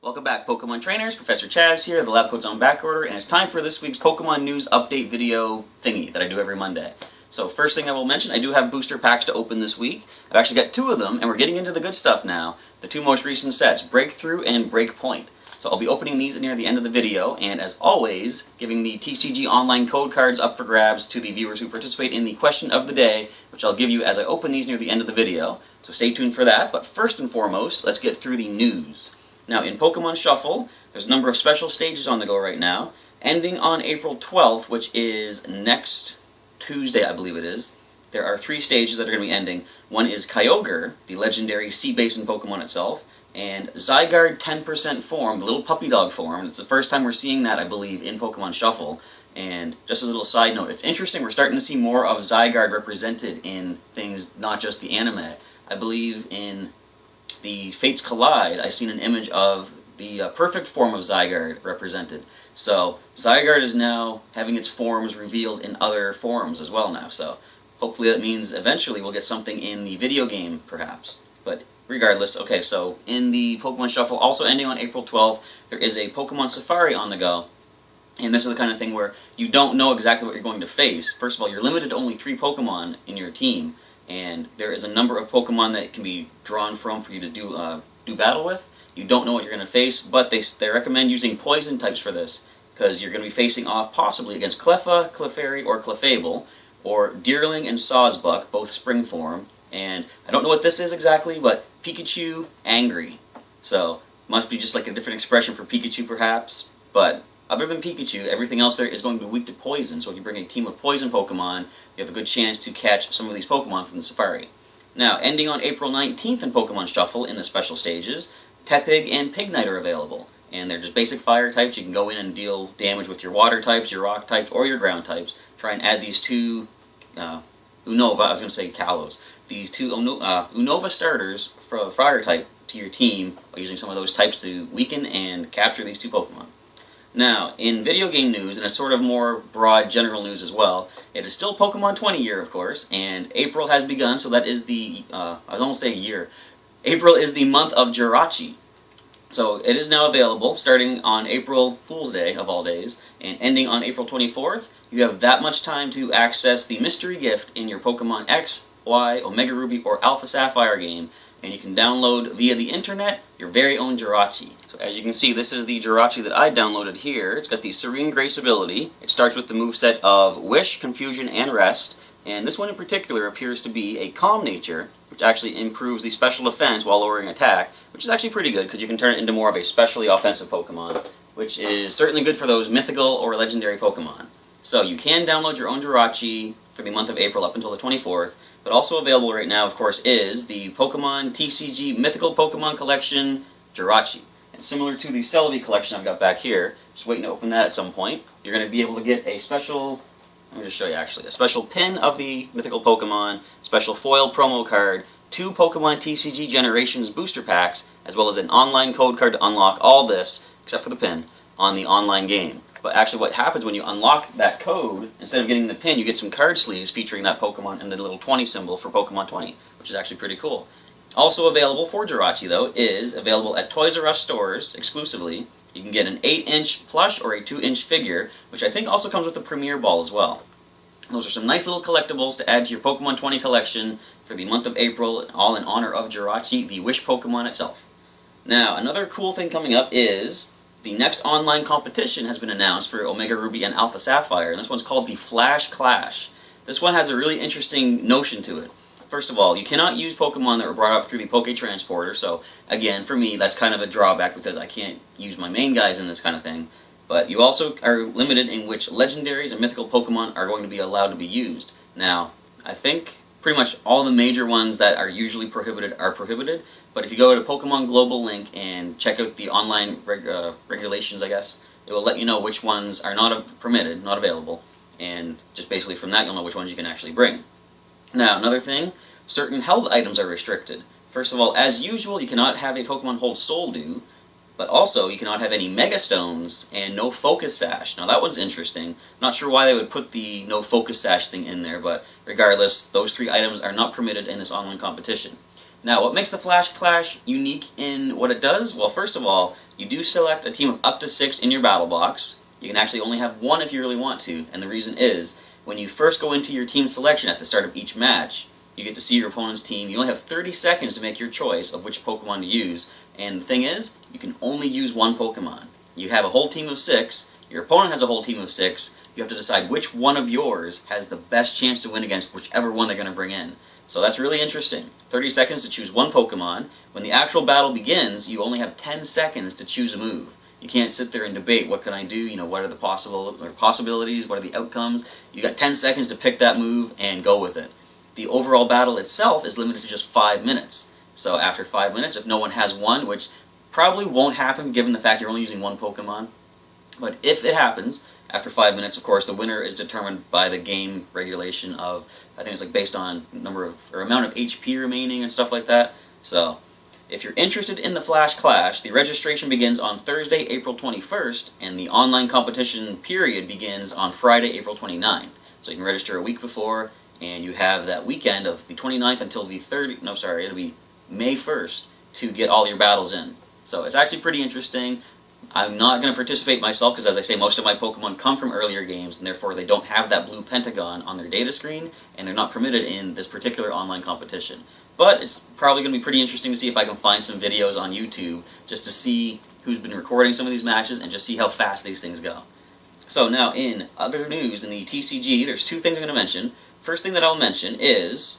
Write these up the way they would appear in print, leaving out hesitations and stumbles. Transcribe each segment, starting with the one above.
Welcome back, Pokemon Trainers. Professor Chaz here. The lab coat's on back order, and it's time for this week's Pokemon News Update video thingy that I do every Monday. So first thing I will mention, I do have booster packs to open this week. I've actually got 2 of them, and we're getting into the good stuff now. The 2 most recent sets, Breakthrough and BREAKpoint. So I'll be opening these near the end of the video, and as always, giving the TCG online code cards up for grabs to the viewers who participate in the question of the day, which I'll give you as I open these near the end of the video. So stay tuned for that, but first and foremost, let's get through the news. Now, in Pokemon Shuffle, there's a number of special stages on the go right now, ending on April 12th, which is next Tuesday, I believe it is. There are 3 stages that are going to be ending. One is Kyogre, the legendary Sea Basin Pokemon itself, and Zygarde 10% form, the little puppy dog form. It's the first time we're seeing that, I believe, in Pokemon Shuffle. And just a little side note, it's interesting, we're starting to see more of Zygarde represented in things, not just the anime. I believe in the Fates Collide, I've seen an image of the perfect form of Zygarde represented. So Zygarde is now having its forms revealed in other forms as well now. So hopefully that means eventually we'll get something in the video game, perhaps. But regardless, okay, so in the Pokemon Shuffle, also ending on April 12th, there is a Pokemon Safari on the go. And this is the kind of thing where you don't know exactly what you're going to face. First of all, you're limited to only 3 Pokemon in your team. And there is a number of Pokemon that can be drawn from for you to do battle with. You don't know what you're going to face, but they recommend using poison types for this, because you're going to be facing off possibly against Cleffa, Clefairy, or Clefable, or Deerling and Sawsbuck, both spring form. And I don't know what this is exactly, but Pikachu Angry. So must be just like a different expression for Pikachu perhaps, but other than Pikachu, everything else there is going to be weak to poison, so if you bring a team of poison Pokemon, you have a good chance to catch some of these Pokemon from the Safari. Now, ending on April 19th in Pokemon Shuffle in the special stages, Tepig and Pignite are available. And they're just basic fire types. You can go in and deal damage with your water types, your rock types, or your ground types. Try and add these 2 Unova, I was going to say Kalos, these 2 Unova starters for fire type to your team by using some of those types to weaken and capture these 2 Pokemon. Now, in video game news, and a sort of more broad general news as well, it is still Pokemon 20 year, of course, and April has begun, so that is the, I was almost saying year. April is the month of Jirachi. So it is now available, starting on April Fool's Day, of all days, and ending on April 24th. You have that much time to access the mystery gift in your Pokemon X, Y, Omega Ruby, or Alpha Sapphire game, and you can download via the internet your very own Jirachi. So as you can see, this is the Jirachi that I downloaded here. It's got the Serene Grace ability. It starts with the moveset of Wish, Confusion, and Rest, and this one in particular appears to be a Calm Nature, which actually improves the special defense while lowering attack, which is actually pretty good because you can turn it into more of a specially offensive Pokemon, which is certainly good for those mythical or legendary Pokemon. So you can download your own Jirachi for the month of April up until the 24th, but also available right now, of course, is the Pokemon TCG Mythical Pokemon Collection Jirachi. And similar to the Celebi collection I've got back here, just waiting to open that at some point, you're going to be able to get a special, let me just show you actually, a special pin of the Mythical Pokemon, special foil promo card, 2 Pokemon TCG Generations booster packs, as well as an online code card to unlock all this, except for the pin, on the online game. But actually what happens when you unlock that code, instead of getting the pin, you get some card sleeves featuring that Pokemon and the little 20 symbol for Pokemon 20, which is actually pretty cool. Also available for Jirachi, though, is available at Toys R Us stores exclusively. You can get an 8-inch plush or a 2-inch figure, which I think also comes with the Premier Ball as well. Those are some nice little collectibles to add to your Pokemon 20 collection for the month of April, all in honor of Jirachi, the Wish Pokemon itself. Now, another cool thing coming up is the next online competition has been announced for Omega Ruby and Alpha Sapphire, and this one's called the Flash Clash. This one has a really interesting notion to it. First of all, you cannot use Pokemon that were brought up through the Poké Transporter, so again, for me, that's kind of a drawback because I can't use my main guys in this kind of thing. But you also are limited in which legendaries and mythical Pokemon are going to be allowed to be used. Now, I think pretty much all the major ones that are usually prohibited are prohibited, but if you go to Pokemon Global Link and check out the online regulations, I guess, it will let you know which ones are not permitted, not available, and just basically from that you'll know which ones you can actually bring. Now, another thing, certain held items are restricted. First of all, as usual, you cannot have a Pokemon hold Soul Dew, but also you cannot have any Mega Stones and no Focus Sash. Now that one's interesting. Not sure why they would put the no Focus Sash thing in there, but regardless, those 3 items are not permitted in this online competition. Now, what makes the Flash Clash unique in what it does? Well, first of all, you do select a team of up to 6 in your battle box. You can actually only have 1 if you really want to, and the reason is, when you first go into your team selection at the start of each match, you get to see your opponent's team. You only have 30 seconds to make your choice of which Pokemon to use, and the thing is, you can only use 1 Pokemon. You have a whole team of 6, your opponent has a whole team of 6, you have to decide which one of yours has the best chance to win against whichever one they're going to bring in. So that's really interesting. 30 seconds to choose 1 Pokemon. When the actual battle begins, you only have 10 seconds to choose a move. You can't sit there and debate, what can I do, what are the possibilities, what are the outcomes. You got 10 seconds to pick that move and go with it. The overall battle itself is limited to just 5 minutes. So after 5 minutes, if no one has one, which probably won't happen given the fact you're only using 1 Pokemon, but if it happens, after 5 minutes, of course, the winner is determined by the game regulation of, I think it's like based on amount of HP remaining and stuff like that. So, if you're interested in the Flash Clash, the registration begins on Thursday, April 21st, and the online competition period begins on Friday, April 29th. So you can register a week before, and you have that weekend of the 29th until the it'll be May 1st to get all your battles in. So it's actually pretty interesting. I'm not going to participate myself because, as I say, most of my Pokemon come from earlier games, and therefore they don't have that blue pentagon on their data screen, and they're not permitted in this particular online competition. But it's probably going to be pretty interesting to see if I can find some videos on YouTube just to see who's been recording some of these matches and just see how fast these things go. So now, in other news, in the TCG, there's 2 things I'm going to mention. First thing that I'll mention is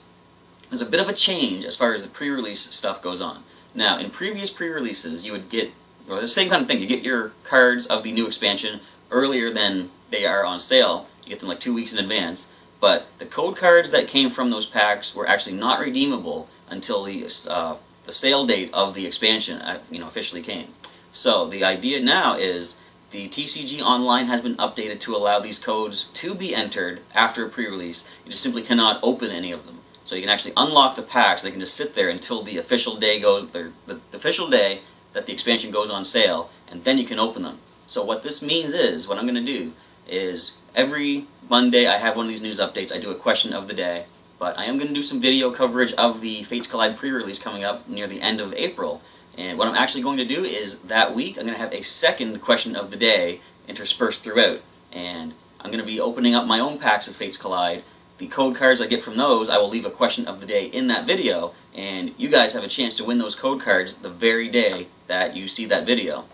there's a bit of a change as far as the pre-release stuff goes on. Now, in previous pre-releases, you would get the same kind of thing. You get your cards of the new expansion earlier than they are on sale. You get them like 2 weeks in advance. But the code cards that came from those packs were actually not redeemable until the sale date of the expansion officially came. So the idea now is the TCG Online has been updated to allow these codes to be entered after a pre-release. You just simply cannot open any of them. So you can actually unlock the packs. They can just sit there until the official day the official day that the expansion goes on sale, and then you can open them. So what this means is, what I'm going to do is, every Monday I have one of these news updates. I do a question of the day, but I am going to do some video coverage of the Fates Collide pre-release coming up near the end of April. And what I'm actually going to do is, that week, I'm going to have a second question of the day interspersed throughout. And I'm going to be opening up my own packs of Fates Collide. The code cards I get from those, I will leave a question of the day in that video, and you guys have a chance to win those code cards the very day that you see that video.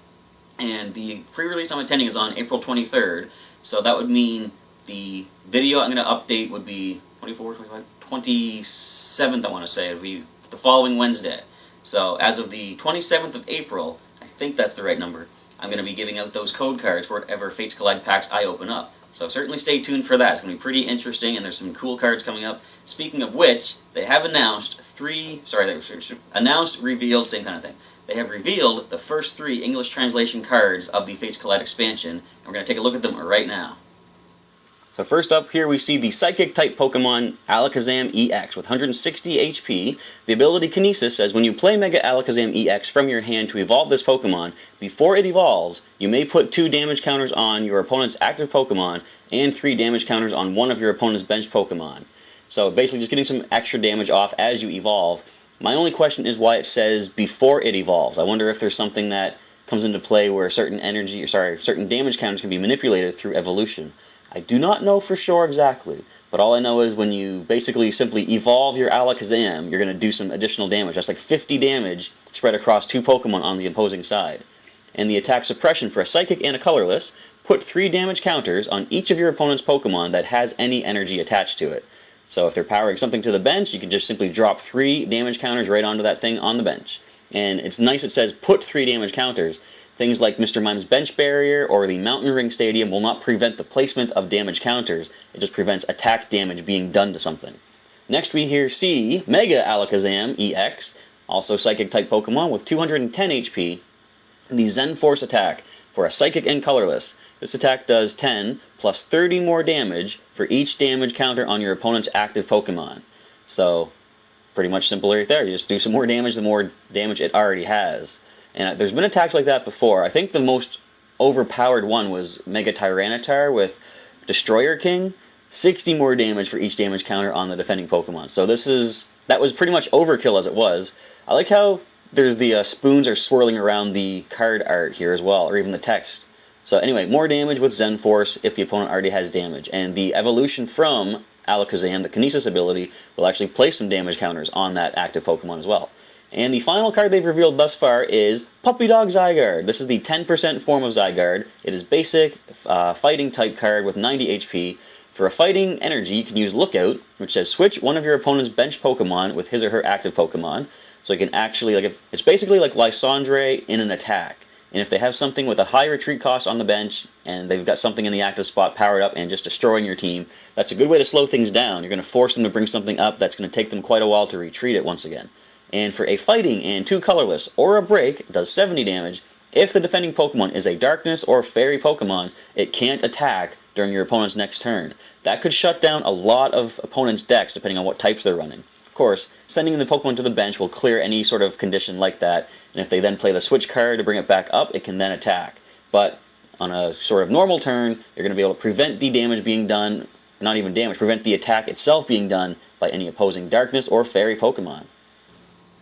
And the pre-release I'm attending is on April 23rd, so that would mean the video I'm going to update would be 24, 25, 27th, I want to say. It would be the following Wednesday. So as of the 27th of April, I think that's the right number, I'm going to be giving out those code cards for whatever Fates Collide packs I open up. So certainly stay tuned for that. It's going to be pretty interesting, and there's some cool cards coming up. Speaking of which, they have announced revealed, same kind of thing. They have revealed the first 3 English translation cards of the Fates Collide expansion, and we're going to take a look at them right now. So first up here we see the Psychic-type Pokemon Alakazam-EX with 160 HP. The ability Kinesis says when you play Mega Alakazam-EX from your hand to evolve this Pokemon, before it evolves, you may put 2 damage counters on your opponent's active Pokemon and 3 damage counters on one of your opponent's bench Pokemon. So basically just getting some extra damage off as you evolve. My only question is why it says before it evolves. I wonder if there's something that comes into play where certain damage counters can be manipulated through evolution. I do not know for sure exactly, but all I know is when you basically simply evolve your Alakazam, you're going to do some additional damage. That's like 50 damage spread across 2 Pokemon on the opposing side. And the attack suppression for a Psychic and a Colorless, put 3 damage counters on each of your opponent's Pokemon that has any energy attached to it. So if they're powering something to the bench, you can just simply drop 3 damage counters right onto that thing on the bench. And it's nice it says put 3 damage counters. Things like Mr. Mime's Bench Barrier or the Mountain Ring Stadium will not prevent the placement of damage counters. It just prevents attack damage being done to something. Next we here see Mega Alakazam-EX, also Psychic-type Pokemon with 210 HP. The Zen Force attack for a Psychic and Colorless. This attack does 10 plus 30 more damage for each damage counter on your opponent's active Pokemon. So, pretty much simple right there. You just do some more damage the more damage it already has. And there's been attacks like that before. I think the most overpowered one was Mega Tyranitar with Destroyer King. 60 more damage for each damage counter on the defending Pokemon. So this is that was pretty much overkill as it was. I like how there's the spoons are swirling around the card art here as well, or even the text. So anyway, more damage with Zen Force if the opponent already has damage. And the evolution from Alakazam, the Kinesis ability, will actually place some damage counters on that active Pokemon as well. And the final card they've revealed thus far is Puppy Dog Zygarde. This is the 10% form of Zygarde. It is basic, fighting type card with 90 HP. For a fighting energy, you can use Lookout, which says switch one of your opponent's bench Pokemon with his or her active Pokemon. So you can actually, it's basically like Lysandre in an attack. And if they have something with a high retreat cost on the bench, and they've got something in the active spot powered up and just destroying your team, that's a good way to slow things down. You're going to force them to bring something up that's going to take them quite a while to retreat it once again. And for a fighting and 2 colorless, or a break, it does 70 damage. If the defending Pokemon is a darkness or fairy Pokemon, it can't attack during your opponent's next turn. That could shut down a lot of opponents' decks depending on what types they're running. Of course, sending the Pokemon to the bench will clear any sort of condition like that, and if they then play the switch card to bring it back up, it can then attack. But on a sort of normal turn, you're going to be able to prevent the damage being done, not even damage, prevent the attack itself being done by any opposing darkness or fairy Pokemon.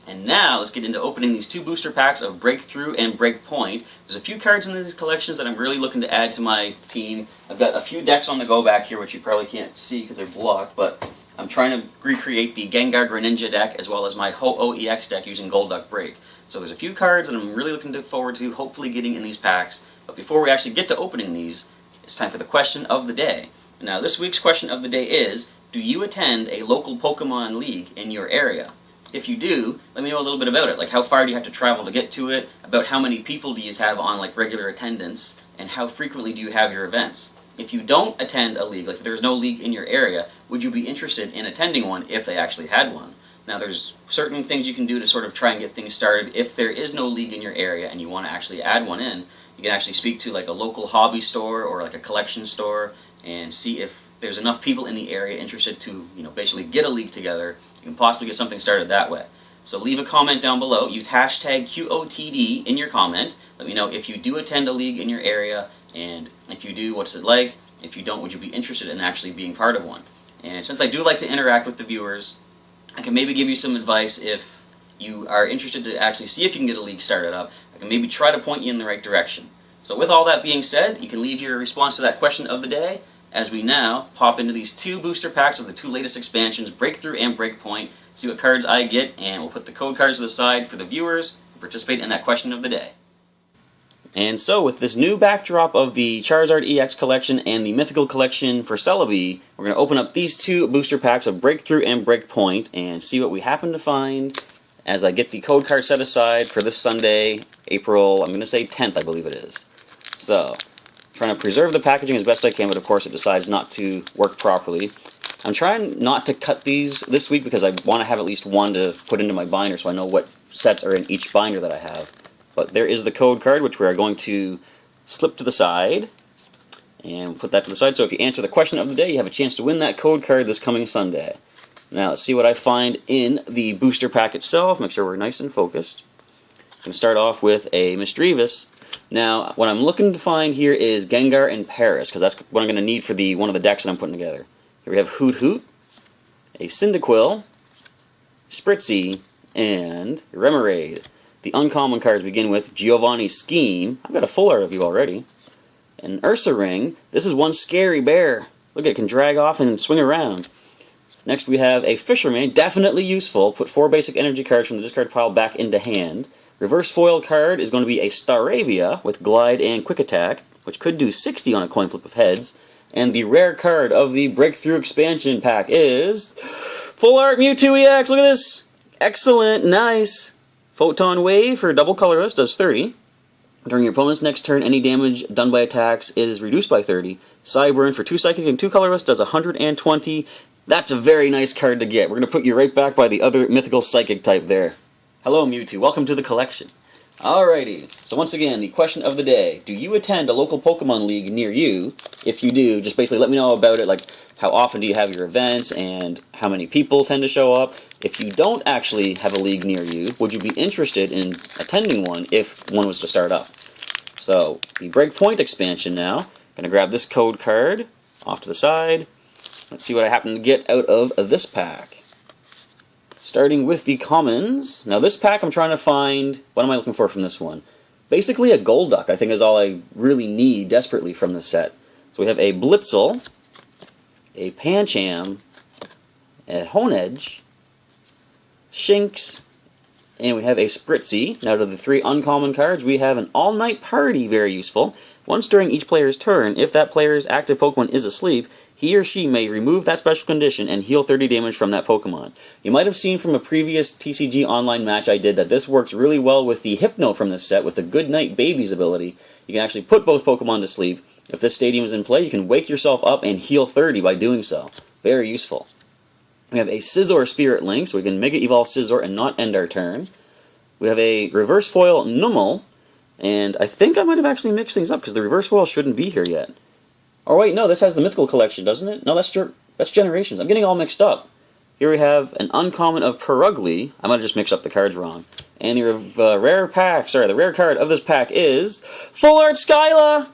And now, let's get into opening these 2 booster packs of Breakthrough and Breakpoint. There's a few cards in these collections that I'm really looking to add to my team. I've got a few decks on the go back here, which you probably can't see because they're blocked, but I'm trying to recreate the Gengar Greninja deck as well as my Ho-Oh-EX deck using Golduck Break. So there's a few cards that I'm really looking forward to hopefully getting in these packs. But before we actually get to opening these, it's time for the question of the day. Now this week's question of the day is, do you attend a local Pokemon League in your area? If you do, let me know a little bit about it. Like how far do you have to travel to get to it? About how many people do you have on like regular attendance? And how frequently do you have your events? If you don't attend a league, like if there's no league in your area, would you be interested in attending one if they actually had one? Now there's certain things you can do to sort of try and get things started. If there is no league in your area and you want to actually add one in, you can actually speak to like a local hobby store or like a collection store and see if there's enough people in the area interested to, basically get a league together. You can possibly get something started that way. So leave a comment down below. Use hashtag QOTD in your comment. Let me know if you do attend a league in your area, and if you do, what's it like? If you don't, would you be interested in actually being part of one? And since I do like to interact with the viewers, I can maybe give you some advice if you are interested to actually see if you can get a league started up. I can maybe try to point you in the right direction. So with all that being said, you can leave your response to that question of the day as we now pop into these 2 booster packs of the 2 latest expansions, Breakthrough and Breakpoint. See what cards I get, and we'll put the code cards to the side for the viewers to participate in that question of the day. And so, with this new backdrop of the Charizard EX collection and the Mythical collection for Celebi, we're going to open up these 2 booster packs of Breakthrough and Breakpoint and see what we happen to find as I get the code card set aside for this Sunday, April, I'm going to say 10th, I believe it is. So, trying to preserve the packaging as best I can, but of course it decides not to work properly. I'm trying not to cut these this week because I want to have at least one to put into my binder so I know what sets are in each binder that I have. But there is the code card, which we are going to slip to the side and put that to the side. So if you answer the question of the day, you have a chance to win that code card this coming Sunday. Now let's see what I find in the booster pack itself. Make sure we're nice and focused. I'm going to start off with a Misdreavus. Now, what I'm looking to find here is Gengar and Paris, because that's what I'm going to need for one of the decks that I'm putting together. Here we have Hoot Hoot, a Cyndaquil, Spritzy, and Remoraid. The uncommon cards begin with Giovanni's Scheme. I've got a full art of you already. An Ursaring. This is one scary bear. Look, it can drag off and swing around. Next we have a Fisherman, definitely useful. Put 4 basic energy cards from the discard pile back into hand. Reverse foil card is going to be a Staravia with Glide and Quick Attack, which could do 60 on a coin flip of heads. And the rare card of the Breakthrough expansion pack is Full Art Mewtwo EX. Look at this. Excellent. Nice. Photon Wave for double colorless does 30. During your opponent's next turn, any damage done by attacks is reduced by 30. Cyburn for 2 psychic and 2 colorless does 120. That's a very nice card to get. We're going to put you right back by the other mythical psychic type there. Hello Mewtwo, welcome to the collection. Alrighty, so once again, the question of the day. Do you attend a local Pokemon League near you? If you do, just basically let me know about it, like how often do you have your events and how many people tend to show up. If you don't actually have a league near you, would you be interested in attending one if one was to start up? So, the Breakpoint expansion now. I'm going to grab this code card off to the side. Let's see what I happen to get out of this pack. Starting with the commons. Now this pack I'm trying to find, what am I looking for from this one? Basically a Golduck, I think, is all I really need desperately from this set. So we have a Blitzel, a Pancham, a Honedge, Shinx, and we have a Spritzy. Now to the 3 uncommon cards, we have an All-Night Party, very useful. Once during each player's turn, if that player's active Pokemon is asleep, he or she may remove that special condition and heal 30 damage from that Pokemon. You might have seen from a previous TCG online match I did that this works really well with the Hypno from this set, with the Good Night Babies ability. You can actually put both Pokemon to sleep. If this stadium is in play, you can wake yourself up and heal 30 by doing so. Very useful. We have a Scizor Spirit Link, so we can Mega Evolve Scizor and not end our turn. We have a Reverse Foil Numel, and I think I might have actually mixed things up because the Reverse Foil shouldn't be here yet. Oh wait, no, this has the Mythical Collection, doesn't it? No, that's Generations. I'm getting all mixed up. Here we have an uncommon of Perugly. I might have just mixed up the cards wrong. And the rare card of this pack is Full Art Skyla!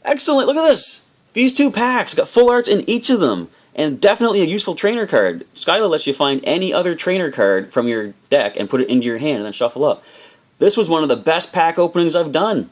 Excellent, look at this! These 2 packs got full arts in each of them. And definitely a useful trainer card. Skyla lets you find any other trainer card from your deck and put it into your hand and then shuffle up. This was one of the best pack openings I've done.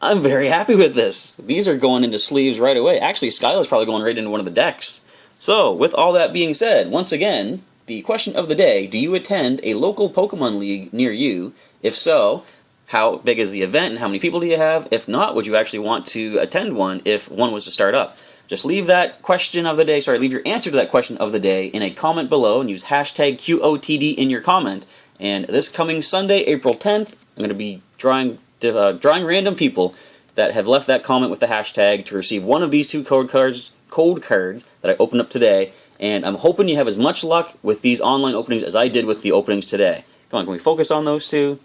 I'm very happy with this. These are going into sleeves right away. Actually, Skyla's probably going right into one of the decks. So, with all that being said, once again, the question of the day, do you attend a local Pokemon League near you? If so, how big is the event and how many people do you have? If not, would you actually want to attend one if one was to start up? Just leave that question of the day, leave your answer to that question of the day in a comment below and use hashtag QOTD in your comment. And this coming Sunday, April 10th, I'm going to be drawing random people that have left that comment with the hashtag to receive one of these 2 code cards that I opened up today. And I'm hoping you have as much luck with these online openings as I did with the openings today. Come on, can we focus on those 2?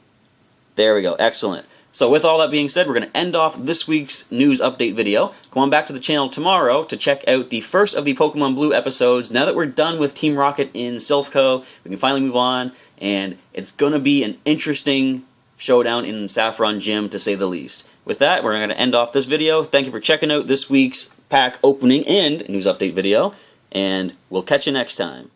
There we go, excellent. So with all that being said, we're going to end off this week's news update video. Come on back to the channel tomorrow to check out the first of the Pokemon Blue episodes. Now that we're done with Team Rocket in Silphco, we can finally move on, and it's going to be an interesting showdown in Saffron Gym, to say the least. With that, we're going to end off this video. Thank you for checking out this week's pack opening and news update video, and we'll catch you next time.